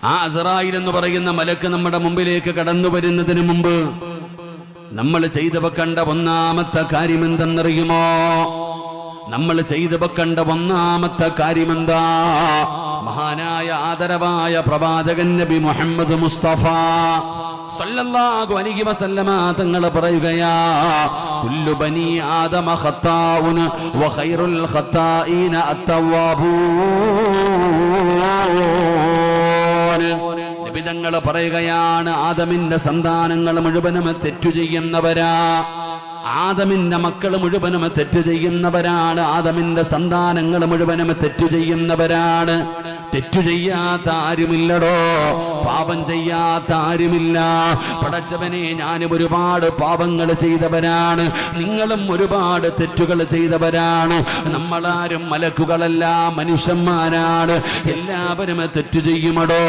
ആ അസ്റായിൽ എന്ന് പറയുന്ന മലക്ക് നമ്മുടെ മുമ്പിലേക്ക് കടന്നു വരുന്നതിന് മുമ്പ് നമ്മൾ ചെയ്തു വെക്കേണ്ട ഒന്നാമത്തെ കാര്യം എന്തെന്നറിയുമോ? നമ്മൾ ചെയ്തു വെക്കേണ്ട ഒന്നാമത്തെ കാര്യമെന്താ? മഹാനായ ആദരവായ പ്രവാചകൻ നബി മുഹമ്മദ് മുസ്തഫ സല്ലല്ലാഹു അലൈഹി വസല്ലമ തങ്ങൾ പറയുകയാ, കുല്ലു ബനി ആദമ ഖത്താഉൻ വ ഖൈറുൽ ഖത്താഈന അത്തവ്വാബൂൻ. നബി തങ്ങൾ പറയുകയാണ്, ആദമിന്റെ സന്താനങ്ങൾ മുഴുവനും തെറ്റു ചെയ്യുന്നവരാ. ആദമിന്റെ മക്കൾ മുഴുവനും തെറ്റു ചെയ്യുന്നവരാണ്. ആദമിന്റെ സന്താനങ്ങൾ മുഴുവനും തെറ്റു ചെയ്യുന്നവരാണ്. തെറ്റു ചെയ്യാത്ത ആരുമില്ലടോ, പാപം ചെയ്യാത്ത ആരുമില്ല. പടച്ചവനെ, ഞാനും ഒരുപാട് പാപങ്ങൾ ചെയ്തവരാണ്, നിങ്ങളും ഒരുപാട് തെറ്റുകൾ ചെയ്തവരാണ്. നമ്മളാരും മലക്കുകളല്ല, മനുഷ്യന്മാരാണ്. എല്ലാവരും തെറ്റു ചെയ്യുമടോ.